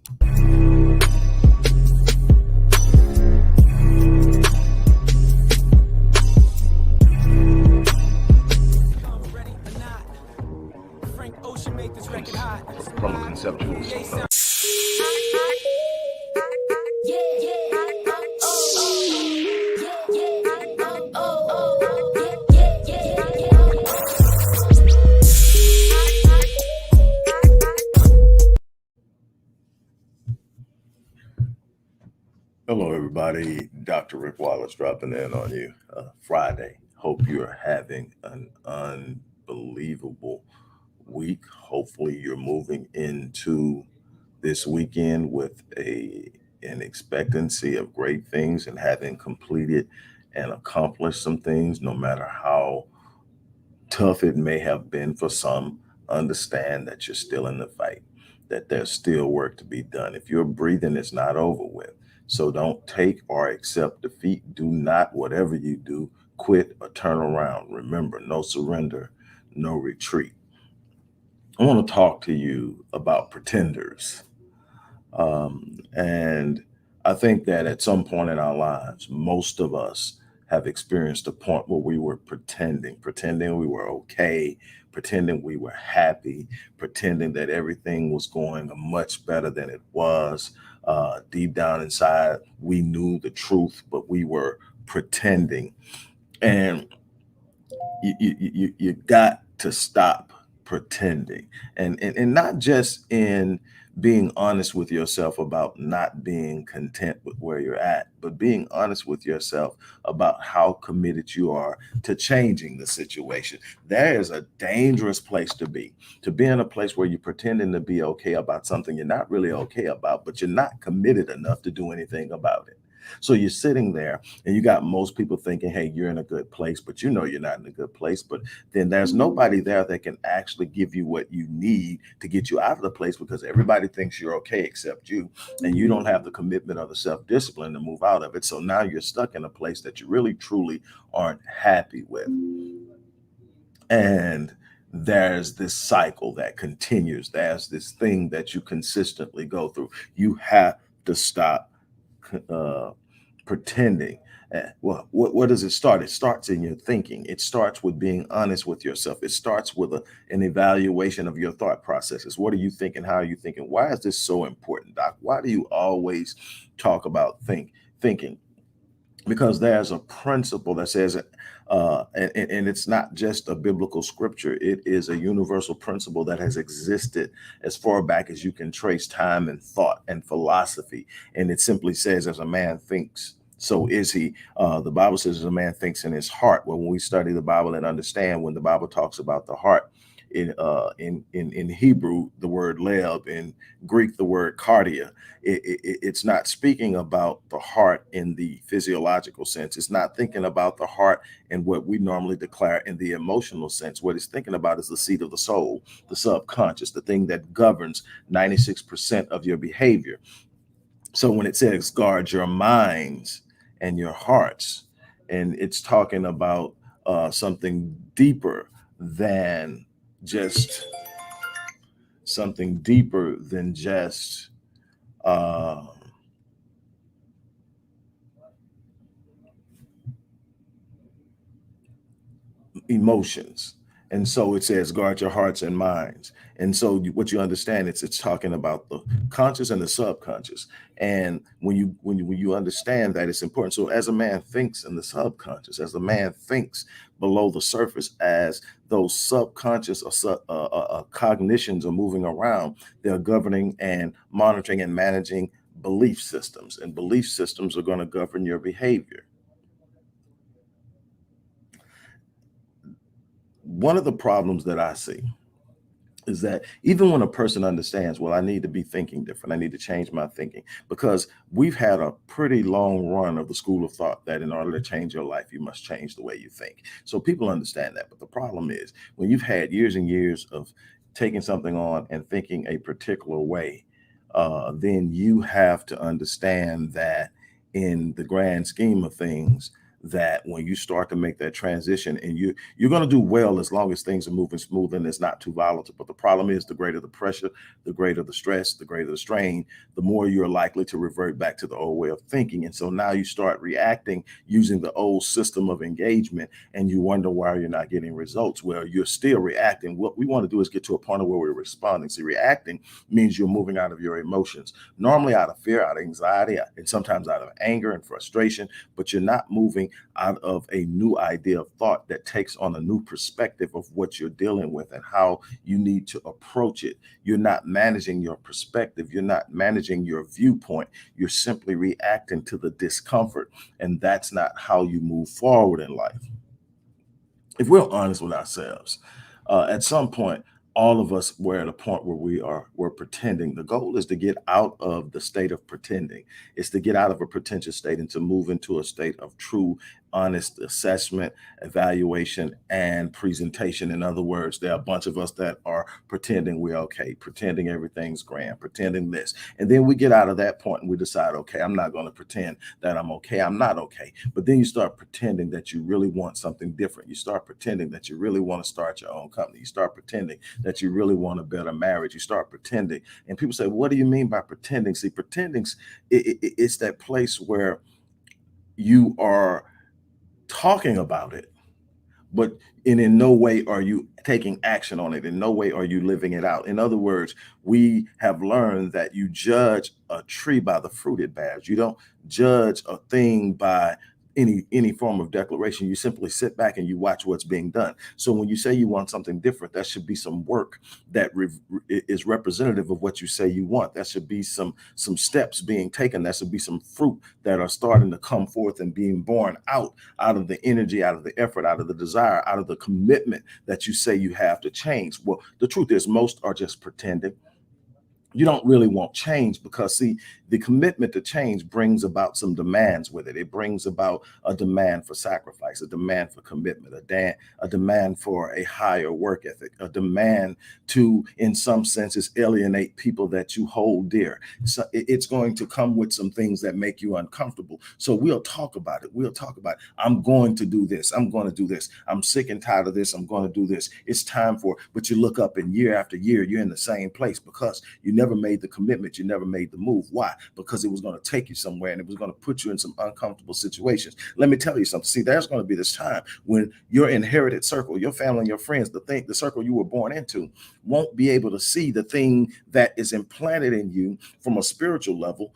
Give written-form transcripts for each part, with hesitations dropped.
From a conceptual standpoint. Hello, everybody. Dr. Rick Wallace dropping in on you Friday. Hope you're having an unbelievable week. Hopefully, you're moving into this weekend with an expectancy of great things and having completed and accomplished some things, no matter how tough it may have been for some. Understand that you're still in the fight, that there's still work to be done. If you're breathing, it's not over with. So don't take or accept defeat. Do not, whatever you do, quit or turn around. Remember, no surrender, no retreat. I want to talk to you about pretenders. And I think that at some point in our lives, most of us have experienced a point where we were pretending we were okay, pretending we were happy, pretending that everything was going much better than it was. Deep down inside, we knew the truth, but we were pretending. And you got to stop pretending, and not just in being honest with yourself about not being content with where you're at, but being honest with yourself about how committed you are to changing the situation. There is a dangerous place to be in a place where you're pretending to be okay about something you're not really okay about, but you're not committed enough to do anything about it. So you're sitting there and you got most people thinking, hey, you're in a good place, but you know you're not in a good place. But then there's nobody there that can actually give you what you need to get you out of the place, because everybody thinks you're okay except you. And you don't have the commitment or the self-discipline to move out of it. So now you're stuck in a place that you really, truly aren't happy with. And there's this cycle that continues. There's this thing that you consistently go through. You have to stop pretending. Well, what does it start? It starts in your thinking. It starts with being honest with yourself. It starts with an evaluation of your thought processes. What are you thinking? How are you thinking? Why is this so important, Doc? Why do you always talk about thinking? Because there's a principle that says, and it's not just a biblical scripture, it is a universal principle that has existed as far back as you can trace time and thought and philosophy. And it simply says, as a man thinks, so is he. The Bible says, as a man thinks in his heart. Well, when we study the Bible and understand, when the Bible talks about the heart, in Hebrew, the word lev, in Greek, the word cardia, it's not speaking about the heart in the physiological sense. It's not thinking about the heart in what we normally declare in the emotional sense. What it's thinking about is the seat of the soul, the subconscious, the thing that governs 96% of your behavior. So when it says guard your minds and your hearts, and it's talking about something deeper than just uh, emotions. And so it says guard your hearts and minds. And so what you understand, it's talking about the conscious and the subconscious. And when you understand that, it's important. So as a man thinks in the subconscious, as a man thinks below the surface, as those subconscious cognitions are moving around, they're governing and monitoring and managing belief systems. And belief systems are going to govern your behavior. One of the problems that I see is that even when a person understands, well, I need to be thinking different, I need to change my thinking, because we've had a pretty long run of the school of thought that in order to change your life, you must change the way you think. So people understand that. But the problem is, when you've had years and years of taking something on and thinking a particular way, then you have to understand that in the grand scheme of things, that when you start to make that transition, and you're going to do well as long as things are moving smooth and it's not too volatile. But the problem is, the greater the pressure, the greater the stress, the greater the strain, the more you're likely to revert back to the old way of thinking. And so now you start reacting using the old system of engagement, and you wonder why you're not getting results. Well, you're still reacting. What we want to do is get to a point where we're responding. See, reacting means you're moving out of your emotions, normally out of fear, out of anxiety, and sometimes out of anger and frustration, but you're not moving out of a new idea of thought that takes on a new perspective of what you're dealing with and how you need to approach it. You're not managing your perspective. You're not managing your viewpoint. You're simply reacting to the discomfort. And that's not how you move forward in life. If we're honest with ourselves, at some point, all of us were at a point where we're pretending. The goal is to get out of the state of pretending. It's to get out of a pretentious state and to move into a state of true, honest assessment, evaluation, and presentation. In other words, there are a bunch of us that are pretending we're okay, pretending everything's grand, pretending this. And then we get out of that point and we decide, okay, I'm not going to pretend that I'm okay. I'm not okay. But then you start pretending that you really want something different. You start pretending that you really want to start your own company. You start pretending that you really want a better marriage. You start pretending. And people say, what do you mean by pretending? See, pretending, it's that place where you are talking about it, but in no way are you taking action on it. In no way are you living it out. In other words, we have learned that you judge a tree by the fruit it bears. You don't judge a thing by any form of declaration. You simply sit back and you watch what's being done. So when you say you want something different, that should be some work that is representative of what you say you want. That should be some steps being taken. That should be some fruit that are starting to come forth and being born out of the energy, out of the effort, out of the desire, out of the commitment that you say you have to change. Well, the truth is, most are just pretending. You don't really want change because, see, the commitment to change brings about some demands with it. It brings about a demand for sacrifice, a demand for commitment, a demand for a higher work ethic, a demand to, in some senses, alienate people that you hold dear. So it's going to come with some things that make you uncomfortable. So we'll talk about it. We'll talk about, I'm going to do this. I'm going to do this. I'm sick and tired of this. I'm going to do this. It's time for, but you look up and year after year, you're in the same place because you never made the commitment. You never made the move. Why? Because it was going to take you somewhere and it was going to put you in some uncomfortable situations. Let me tell you something. See, there's going to be this time when your inherited circle, your family and your friends, the circle you were born into, won't be able to see the thing that is implanted in you from a spiritual level,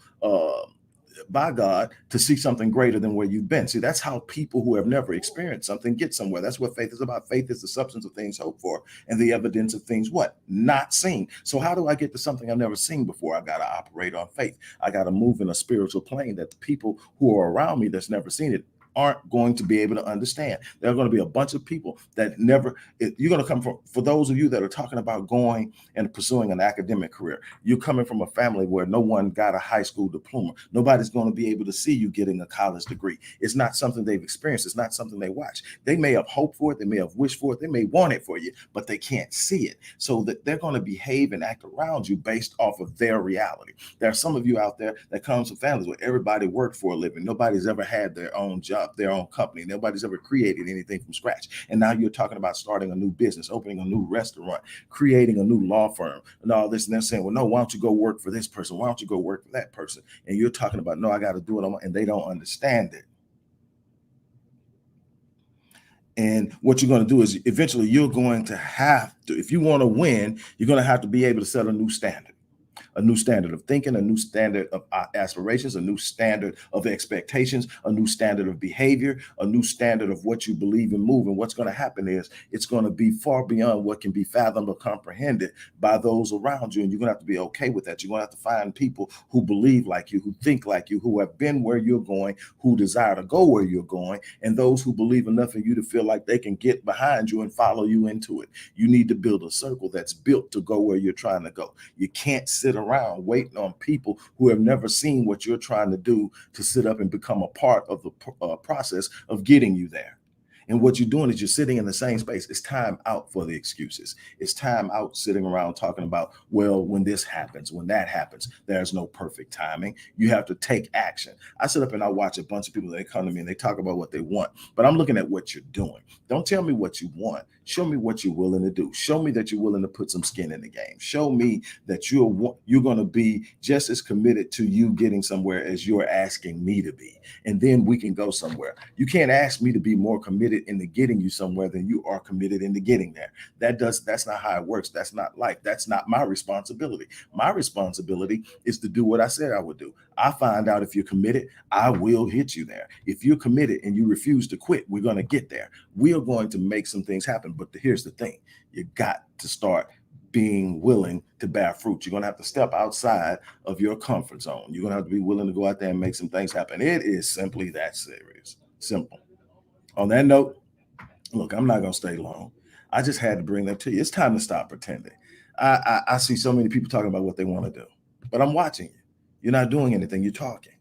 by God, to see something greater than where you've been. See, that's how people who have never experienced something get somewhere. That's what faith is about. Faith is the substance of things hoped for and the evidence of things what? Not seen. So how do I get to something I've never seen before? I got to operate on faith. I got to move in a spiritual plane that the people who are around me that's never seen it aren't going to be able to understand. There are going to be a bunch of people that never, you're going to come from, for those of you that are talking about going and pursuing an academic career, you're coming from a family where no one got a high school diploma. Nobody's going to be able to see you getting a college degree. It's not something they've experienced. It's not something they watch. They may have hoped for it. They may have wished for it. They may want it for you, but they can't see it. So that they're going to behave and act around you based off of their reality. There are some of you out there that comes from families where everybody worked for a living. Nobody's ever had their own job, their own company. Nobody's ever created anything from scratch. And now you're talking about starting a new business, opening a new restaurant, creating a new law firm, and all this. And they're saying, well, no, why don't you go work for this person? Why don't you go work for that person? And you're talking about, no, I got to do it on my, and they don't understand it. And what you're going to do is eventually you're going to have to, if you want to win, you're going to have to be able to set a new standard. A new standard of thinking, a new standard of aspirations, a new standard of expectations, a new standard of behavior, a new standard of what you believe and move. And what's going to happen is it's going to be far beyond what can be fathomed or comprehended by those around you. And you're going to have to be okay with that. You're going to have to find people who believe like you, who think like you, who have been where you're going, who desire to go where you're going, and those who believe enough in you to feel like they can get behind you and follow you into it. You need to build a circle that's built to go where you're trying to go. You can't sit around waiting on people who have never seen what you're trying to do to sit up and become a part of the process of getting you there. And what you're doing is you're sitting in the same space. It's time out for the excuses. It's time out sitting around talking about, well, when this happens, when that happens, there's no perfect timing. You have to take action. I sit up and I watch a bunch of people, they come to me and they talk about what they want, but I'm looking at what you're doing. Don't tell me what you want. Show me what you're willing to do. Show me that you're willing to put some skin in the game. Show me that you're going to be just as committed to you getting somewhere as you're asking me to be. And then we can go somewhere. You can't ask me to be more committed into getting you somewhere than you are committed into getting there. That's not how it works. That's not life. That's not my responsibility. My responsibility is to do what I said I would do. I find out if you're committed, I will hit you there. If you're committed and you refuse to quit, we're going to get there. We are going to make some things happen. But here's the thing. You got to start being willing to bear fruit. You're going to have to step outside of your comfort zone. You're going to have to be willing to go out there and make some things happen. It is simply that serious. Simple. On that note, look, I'm not going to stay long. I just had to bring that to you. It's time to stop pretending. I see so many people talking about what they want to do, but I'm watching you. You're not doing anything. You're talking.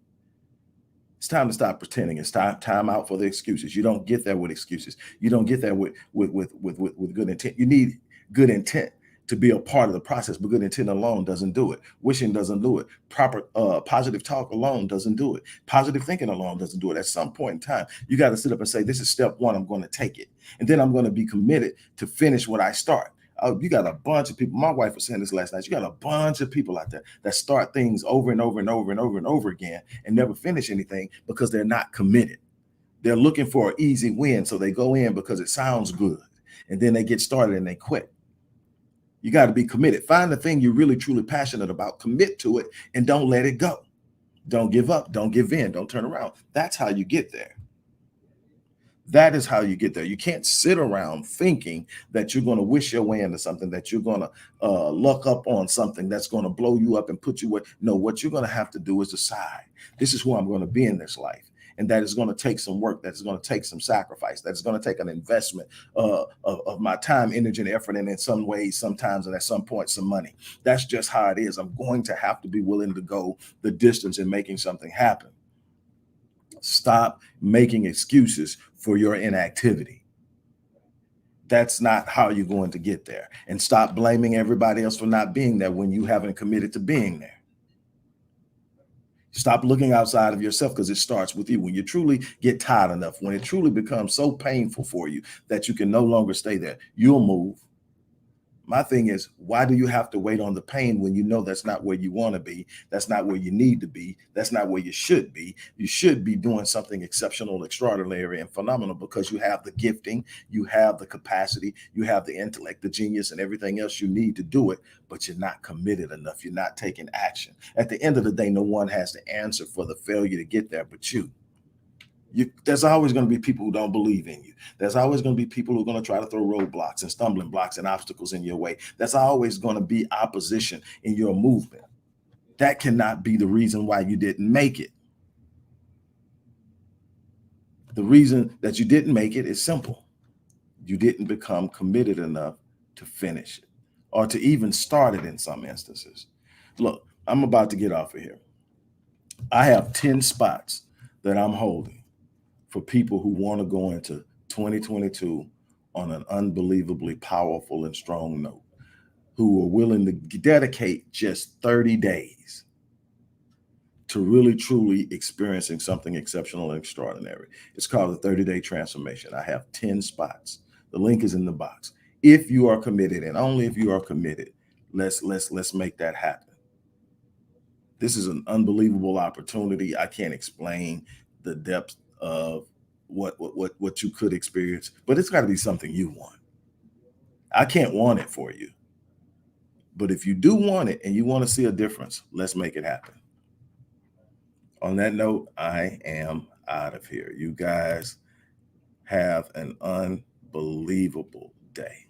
It's time to stop pretending. It's time out for the excuses. You don't get there with excuses. You don't get there with good intent. You need good intent to be a part of the process, but good intent alone doesn't do it. Wishing doesn't do it. Proper positive talk alone doesn't do it. Positive thinking alone doesn't do it. At some point in time, you got to sit up and say, this is step one. I'm going to take it. And then I'm going to be committed to finish what I start. You got a bunch of people. My wife was saying this last night. You got a bunch of people out there that start things over and over and over and over and over again and never finish anything because they're not committed. They're looking for an easy win. So they go in because it sounds good. And then they get started and they quit. You got to be committed. Find the thing you're really, truly passionate about. Commit to it and don't let it go. Don't give up. Don't give in. Don't turn around. That's how you get there. That is how you get there. You can't sit around thinking that you're going to wish your way into something, that you're going to luck up on something that's going to blow you up and put you away. No, what you're going to have to do is decide, this is who I'm going to be in this life. And that is going to take some work. That is going to take some sacrifice. That is going to take an investment of my time, energy, and effort. And in some ways, sometimes, and at some point, some money. That's just how it is. I'm going to have to be willing to go the distance in making something happen. Stop making excuses for your inactivity. That's not how you're going to get there. And stop blaming everybody else for not being there when you haven't committed to being there. Stop looking outside of yourself because it starts with you. When you truly get tired enough, when it truly becomes so painful for you that you can no longer stay there, you'll move. My thing is, why do you have to wait on the pain when you know that's not where you want to be? That's not where you need to be. That's not where you should be. You should be doing something exceptional, extraordinary, and phenomenal because you have the gifting, you have the capacity, you have the intellect, the genius, and everything else you need to do it, but you're not committed enough. You're not taking action. At the end of the day, no one has the answer for the failure to get there but you. There's always going to be people who don't believe in you. There's always going to be people who are going to try to throw roadblocks and stumbling blocks and obstacles in your way. There's always going to be opposition in your movement. That cannot be the reason why you didn't make it. The reason that you didn't make it is simple. You didn't become committed enough to finish it or to even start it in some instances. Look, I'm about to get off of here. I have 10 spots that I'm holding for people who want to go into 2022 on an unbelievably powerful and strong note, who are willing to dedicate just 30 days to really truly experiencing something exceptional and extraordinary. It's called the 30-day transformation. I have 10 spots. The link is in the box. If you are committed, and only if you are committed, let's make that happen. This is an unbelievable opportunity. I can't explain the depth of what you could experience, but it's got to be something you want. I can't want it for you. But if you do want it and you want to see a difference, let's make it happen. On that note, I am out of here. You guys have an unbelievable day.